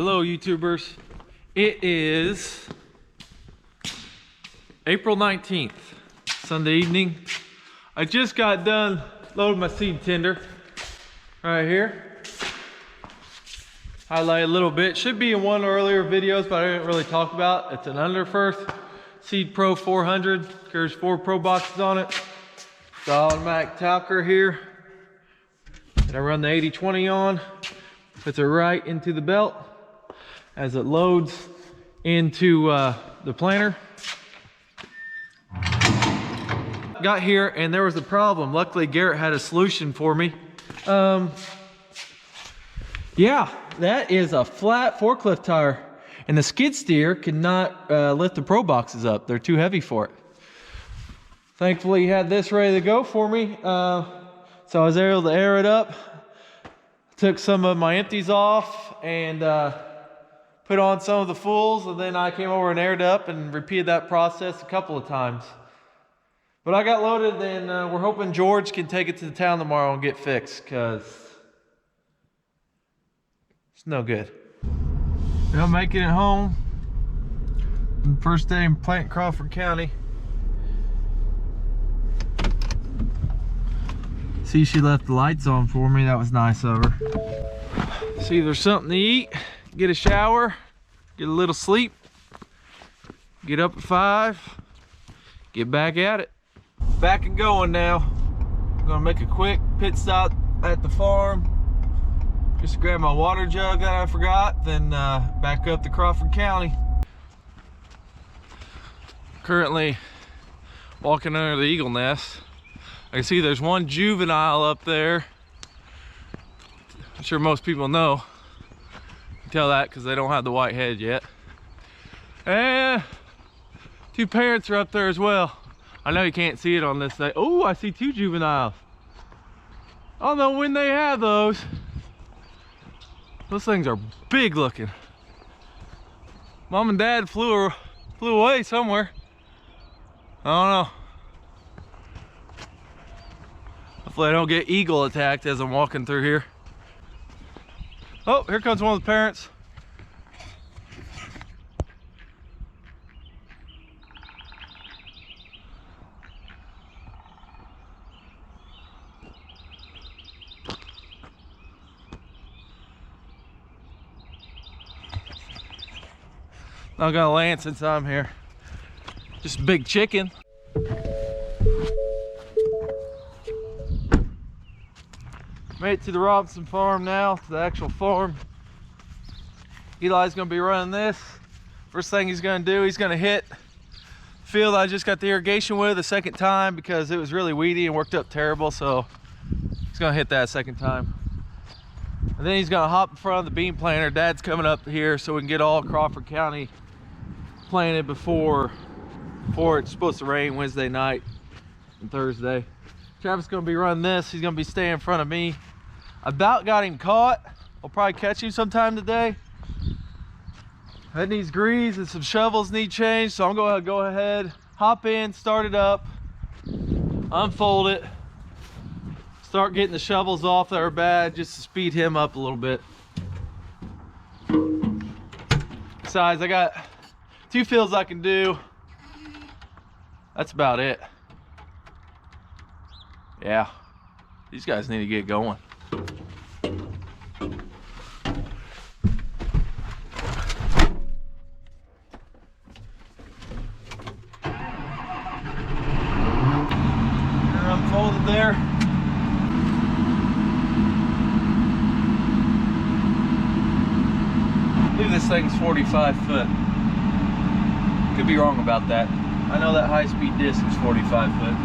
Hello YouTubers. It is April 19th, Sunday evening. I just got done loading my seed tender right here. Highlight a little bit. Should be in one earlier videos, but I didn't really talk about. It's an Underfirth Seed Pro 400. There's 4 Pro boxes on it. The automatic talker here that I run the 80/20 on. Puts it right into the belt as it loads into the planter. Got here and there was a problem. Luckily Garrett had a solution for me. Yeah, that is a flat forklift tire, and the skid steer cannot lift the Pro boxes up. They're too heavy for it. Thankfully he had this ready to go for me, so I was able to air it up. Took some of my empties off and put on some of the fulls, and then I came over and aired up and repeated that process a couple of times. But I got loaded, and we're hoping George can take it to the town tomorrow and get fixed, because it's no good. I'm making it home. First day in planting Crawford County. See, she left the lights on for me. That was nice of her. See, there's something to eat, get a shower, get a little sleep, get up at 5, get back at it. Back and going now. I'm gonna make a quick pit stop at the farm, just to grab my water jug that I forgot, then back up to Crawford County. Currently walking under the eagle nest. I can see there's one juvenile up there. I'm sure most people know. You can tell that because they don't have the white head yet. And 2 parents are up there as well. I know you can't see it on this thing. Oh, I see 2 juveniles. I don't know when they have those. Those things are big looking. Mom and Dad flew away somewhere. I don't know. Hopefully I don't get eagle attacked as I'm walking through here. Oh, here comes one of the parents. Not gonna land since I'm here. Just a big chicken. Made it to the Robinson farm now, to the actual farm. Eli's gonna be running this. First thing he's gonna do, he's gonna hit the field I just got the irrigation with a second time because it was really weedy and worked up terrible, so he's gonna hit that a second time. And then he's gonna hop in front of the bean planter. Dad's coming up here so we can get all Crawford County planted before it's supposed to rain Wednesday night and Thursday. Travis is gonna be running this. He's gonna be staying in front of me. About got him caught. I'll probably catch him sometime today. That needs grease and some shovels need changed, so I'm gonna go ahead, hop in, start it up, unfold it, start getting the shovels off that are bad, just to speed him up a little bit. Besides, I got 2 fields I can do. That's about it. Yeah, these guys need to get going. They're unfolded there. I believe this thing's 45 foot. Could be wrong about that. I know that high-speed disc is 45 foot.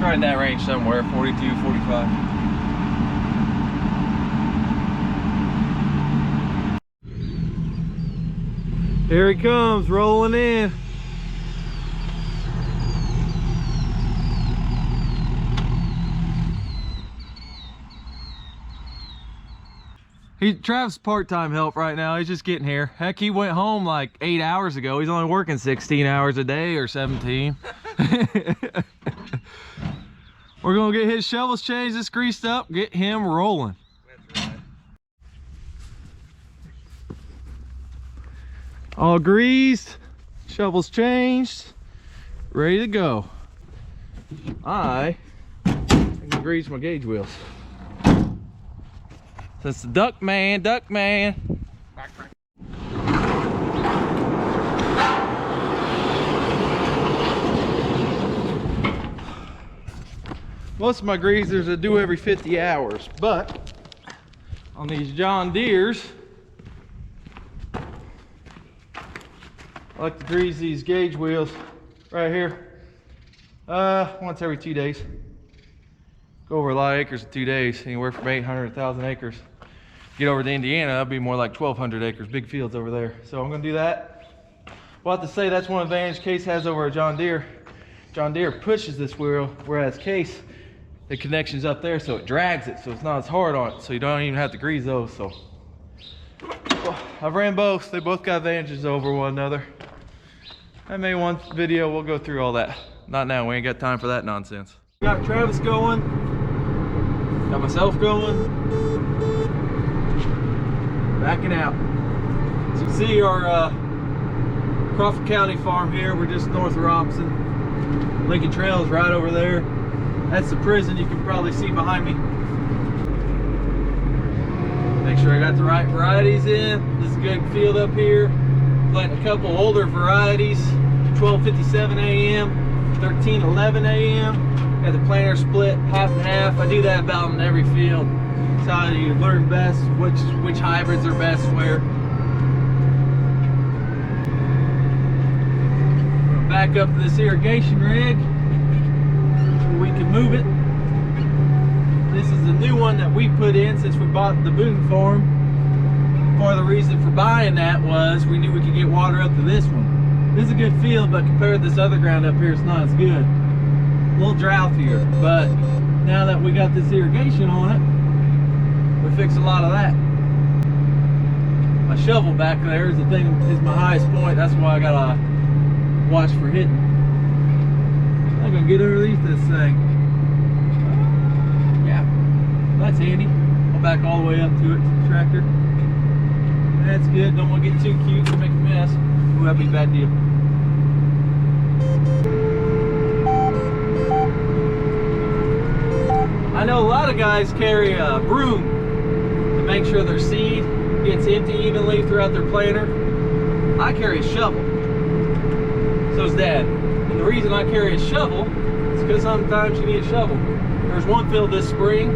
Right in that range somewhere, 42, 45. Here he comes, rolling in. Travis part-time help right now. He's just getting here. Heck, he went home like 8 hours ago. He's only working 16 hours a day or 17. We're gonna get his shovels changed, this greased up, get him rolling. That's right. All greased, shovels changed, ready to go. I can grease my gauge wheels. That's the duck man. Most of my greasers I do every 50 hours, but on these John Deeres, I like to grease these gauge wheels right here once every 2 days. Go over a lot of acres in 2 days, anywhere from 800 to 1,000 acres. Get over to Indiana, that'll be more like 1,200 acres, big fields over there. So I'm gonna do that. We'll have to say that's one advantage Case has over a John Deere. John Deere pushes this wheel, whereas Case, the connection's up there, so it drags it, so it's not as hard on it, so you don't even have to grease those. So well, I've ran both. They both got advantages over one another. I made one video, we'll go through all that. Not now, we ain't got time for that nonsense. Got Travis going, got myself going, backing out. So you see our Crawford County farm here. We're just north of Robinson. Lincoln Trail is right over there. That's the prison you can probably see behind me. Make sure I got the right varieties in. This is a good field up here. Planting a couple older varieties, 12:57 a.m., 13:11 a.m. Got the planter split half and half. I do that about in every field. It's how you learn best which hybrids are best where. Back up to this irrigation rig. We can move it. This is the new one that we put in since we bought the Boone farm. Part of the reason for buying that was we knew we could get water up to this one. This is a good field, but compared to this other ground up here, it's not as good. A little drouthier, but now that we got this irrigation on it, we fix a lot of that. My shovel back there is is my highest point. That's why I gotta watch for hitting. I'm gonna get underneath this thing. Yeah, that's handy. I'll back all the way up to it, to the tractor. That's good. Don't want to get too cute to make a mess. Ooh, that'd be a bad deal. I know a lot of guys carry a broom to make sure their seed gets empty evenly throughout their planter. I carry a shovel. So's Dad. And the reason I carry a shovel is because sometimes you need a shovel. There's one field this spring.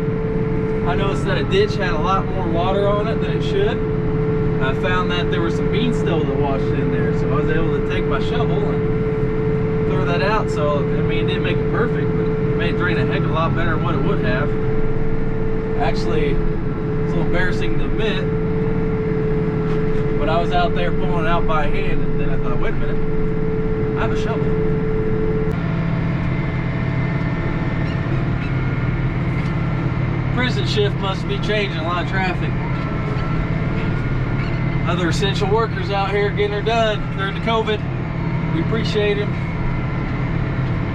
I noticed that a ditch had a lot more water on it than it should. I found that there was some bean stubble that washed in there, so I was able to take my shovel and throw that out. So, I mean, it didn't make it perfect, but it made it drain a heck of a lot better than what it would have. Actually, it's a little embarrassing to admit, but I was out there pulling it out by hand, and then I thought, wait a minute, I have a shovel. Prison shift must be changing a lot of traffic. Other essential workers out here getting her done during the COVID. We appreciate them.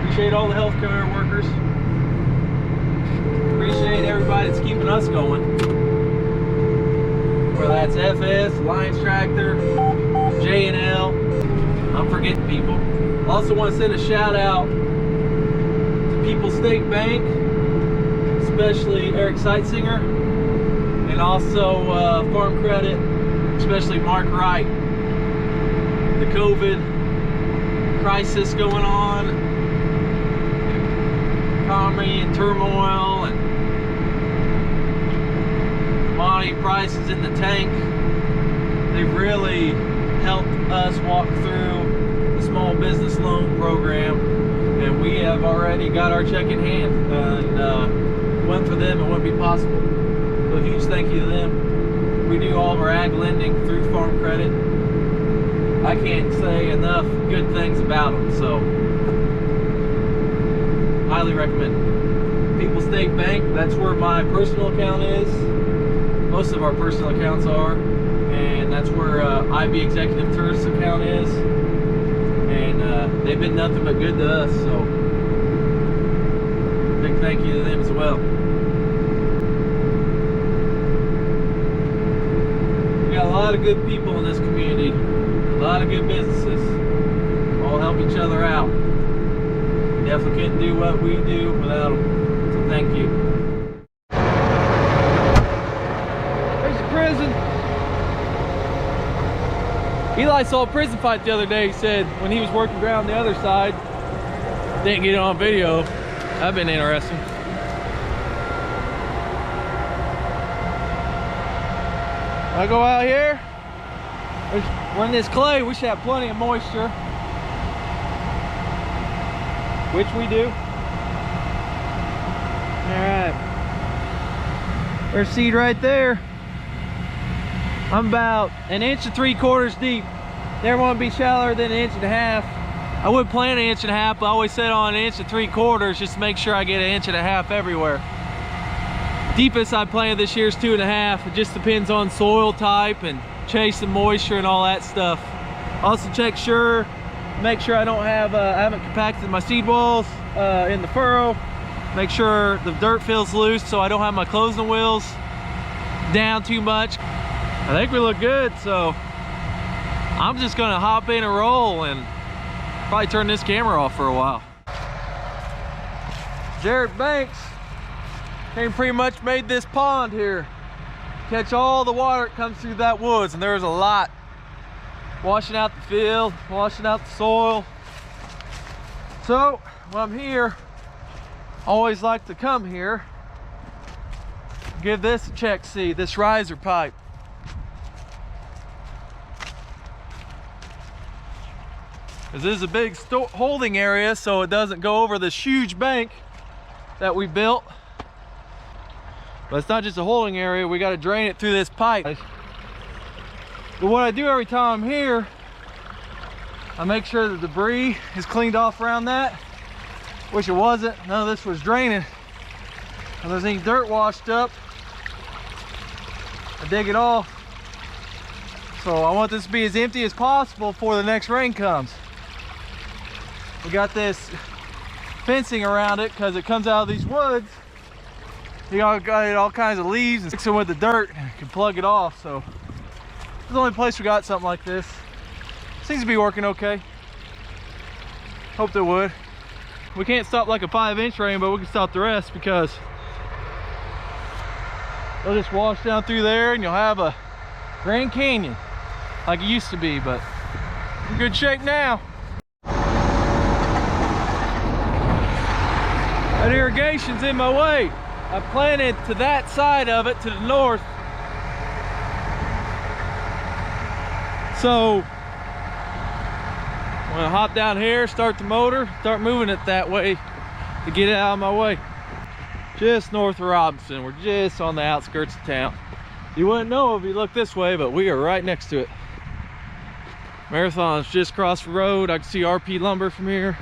Appreciate all the healthcare workers. Appreciate everybody that's keeping us going. Whether that's FS, Alliance Tractor, J&L. I'm forgetting people. I also want to send a shout out to People's State Bank, especially Eric Seitzinger, and also Farm Credit, especially Mark Wright. The COVID crisis going on, economy and turmoil, and commodity prices in the tank. They've really helped us walk through the small business loan program, and we have already got our check in hand. And went for them, it wouldn't be possible. So a huge thank you to them. We do all of our ag lending through Farm Credit. I can't say enough good things about them, so highly recommend. People's State Bank, that's where my personal account is. Most of our personal accounts are, and that's where IB Executive Tourist account is. And they've been nothing but good to us, so big thank you to them as well. Got a lot of good people in this community. A lot of good businesses all help each other out. Definitely couldn't do what we do without them. So thank you. There's the prison. Eli saw a prison fight the other day. He said when he was working around the other side, didn't get it on video. That'd been interesting. I go out here. We're in this clay. We should have plenty of moisture, which we do. All right. There's seed right there. I'm about 1.75 inches deep. Never want to be shallower than 1.5 inches. I would plant 1.5 inches, but I always set on 1.75 inches just to make sure I get 1.5 inches everywhere. Deepest I planted this year is 2.5. It just depends on soil type and chasing moisture and all that stuff. Also check make sure I don't have, I haven't compacted my seed walls in the furrow. Make sure the dirt feels loose so I don't have my closing wheels down too much. I think we look good, so I'm just gonna hop in and roll and probably turn this camera off for a while. Jared Banks came pretty much made this pond here. Catch all the water that comes through that woods, and there's a lot. Washing out the field, washing out the soil. So when I'm here, I always like to come here, give this a check, see this riser pipe. Because this is a big holding area, so it doesn't go over this huge bank that we built. But it's not just a holding area, we got to drain it through this pipe. But what I do every time I'm here, I make sure the debris is cleaned off around that, which it wasn't. None of this was draining. If there's any dirt washed up, I dig it off. So I want this to be as empty as possible before the next rain comes. We got this fencing around it because it comes out of these woods. You got all kinds of leaves and mix it with the dirt and can plug it off. So it's the only place we got something like this. Seems to be working okay. Hoped it would. We can't stop like a 5-inch rain, but we can stop the rest because they'll just wash down through there and you'll have a Grand Canyon like it used to be, but in good shape now. That irrigation's in my way. I planted to that side of it, to the north. So I'm gonna hop down here, start the motor, start moving it that way to get it out of my way. Just north of Robinson. We're just on the outskirts of town. You wouldn't know if you looked this way, but we are right next to it. Marathon's just across the road. I can see RP Lumber from here.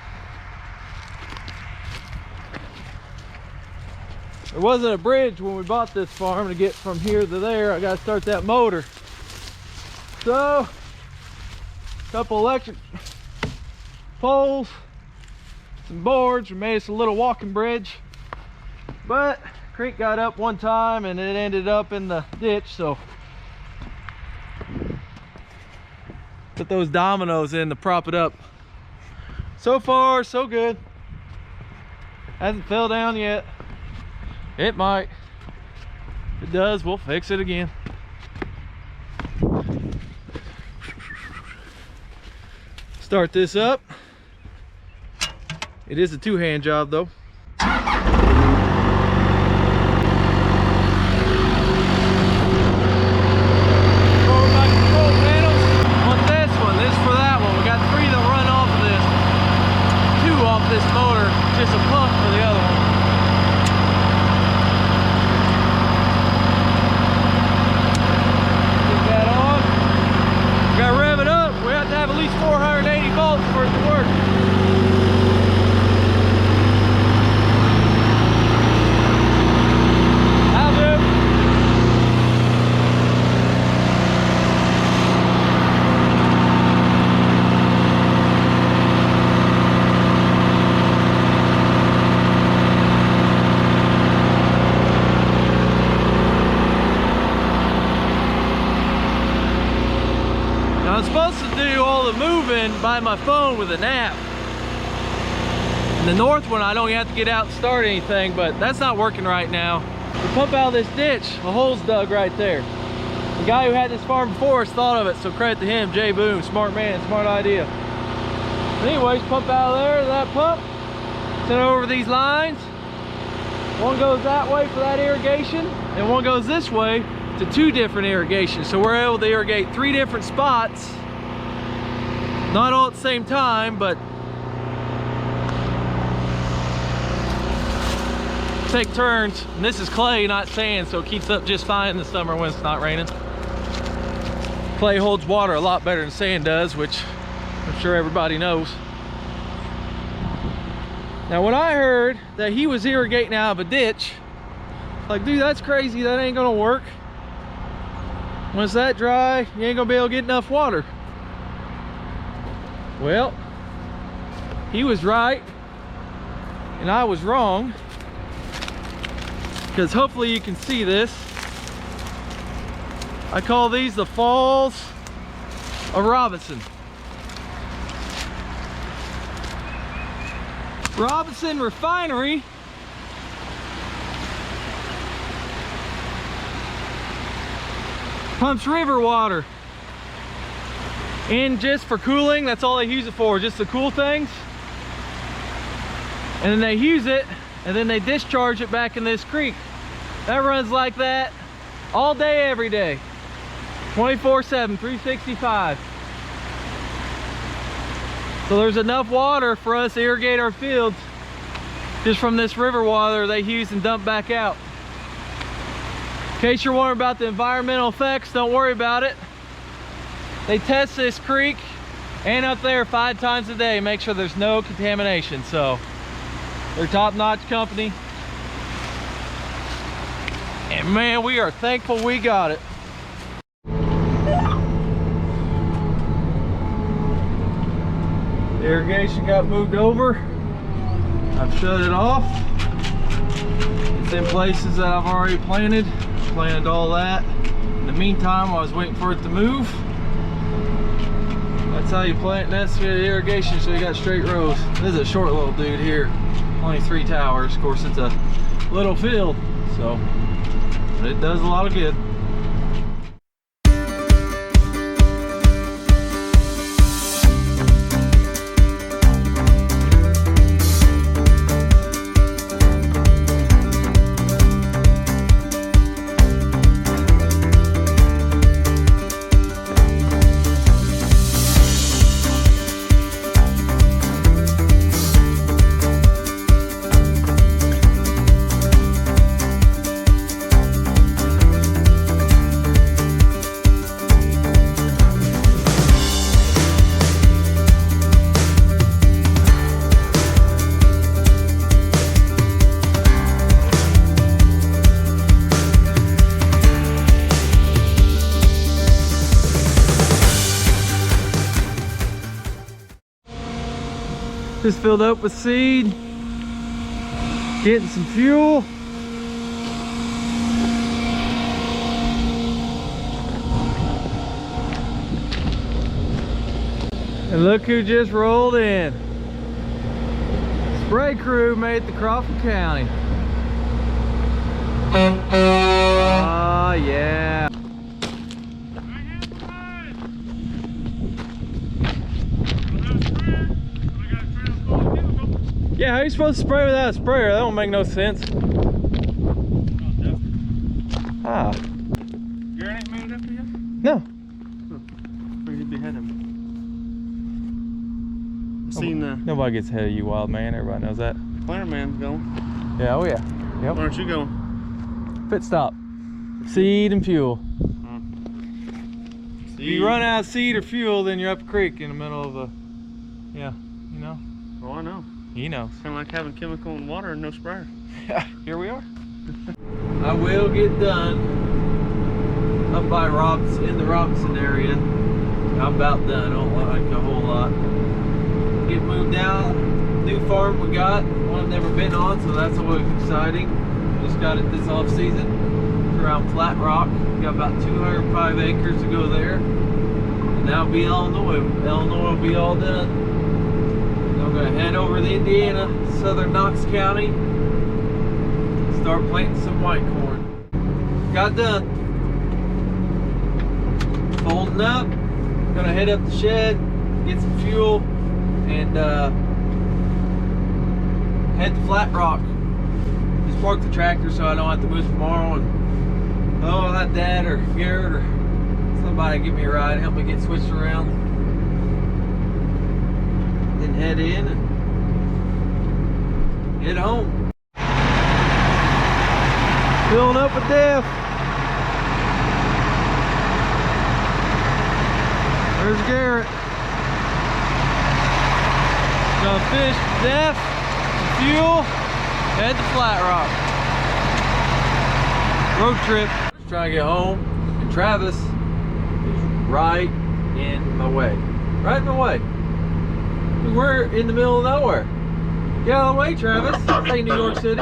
There wasn't a bridge when we bought this farm to get from here to there. I gotta start that motor. So, a couple electric poles, some boards. We made us a little walking bridge. But creek got up one time and it ended up in the ditch, so put those dominoes in to prop it up. So far, so good. Hasn't fell down yet. It might. If it does, we'll fix it again. Start this up. It is a two-hand job though. This motor, just a pump for the other one. Get that on. We gotta rev it up. We have to have at least 480 volts for it to work. filming by my phone with an app. And the north one, I don't have to get out and start anything, but that's not working right now. We pump out of this ditch, a hole's dug right there. The guy who had this farm before us thought of it, so credit to him, Jay Boone, smart man, smart idea. But anyways, pump out of there to that pump, send it over these lines. One goes that way for that irrigation, and one goes this way to 2 different irrigations. So we're able to irrigate 3 different spots, not all at the same time, but take turns. And this is clay, not sand, so it keeps up just fine in the summer when it's not raining. Clay holds water a lot better than sand does, which I'm sure everybody knows. Now when I heard that he was irrigating out of a ditch, like, dude, that's crazy, that ain't gonna work. When it's that dry, you ain't gonna be able to get enough water. Well, he was right and I was wrong, because hopefully you can see this. I call these the Falls of Robinson. Robinson Refinery pumps river water in just for cooling. That's all they use it for, just to cool things. And then they use it and then they discharge it back in this creek. That runs like that all day, every day, 24/7, 365. So there's enough water for us to irrigate our fields just from this river water they use and dump back out. In case you're wondering about the environmental effects, don't worry about it. They test this creek and up there 5 times a day, make sure there's no contamination. So they're top-notch company. And man, we are thankful we got it. The irrigation got moved over. I've shut it off. It's in places that I've already planted all that. In the meantime, I was waiting for it to move. That's how you plant necessary irrigation, so you got straight rows. This is a short little dude here, only 3 towers. Of course, it's a little field, so but it does a lot of good. Just filled up with seed, getting some fuel. And look who just rolled in. Spray crew made it to Crawford County. Oh yeah. Yeah, how are you supposed to spray without a sprayer? That don't make no sense. Ah. Your ain't moved up here? No. Where you be heading? Nobody gets ahead of you, wild man. Everybody knows that. Planter man's going. Yeah, oh yeah. Yep. Where aren't you going? Pit stop. Seed and fuel. If you run out of seed or fuel, then you're up a creek in the middle of a, yeah, you know. Oh, I know. He knows. Kind of like having chemical and water and no sprayer. Here we are. I will get done up by Robinson, in the Robinson area. I'm about done. I don't like a whole lot. Get moved down. New farm we got. One I've never been on, so that's always exciting. Just got it this off season. Around Flat Rock. Got about 205 acres to go there. That'll be Illinois. Illinois will be all done. I'm gonna head over to Indiana, southern Knox County, start planting some white corn. Got done. Folding up. Gonna head up the shed, get some fuel, and head to Flat Rock. Just park the tractor so I don't have to move tomorrow, and I'll have Dad or Garrett or somebody give me a ride, help me get switched around. Then head in and head home. Filling up with Def. There's Garrett. Gonna fish Def, fuel, head to Flat Rock. Road trip. Just trying to get home, and Travis is right in my way. Right in my way. We're in the middle of nowhere. Get out of the way, Travis. This ain't New York City.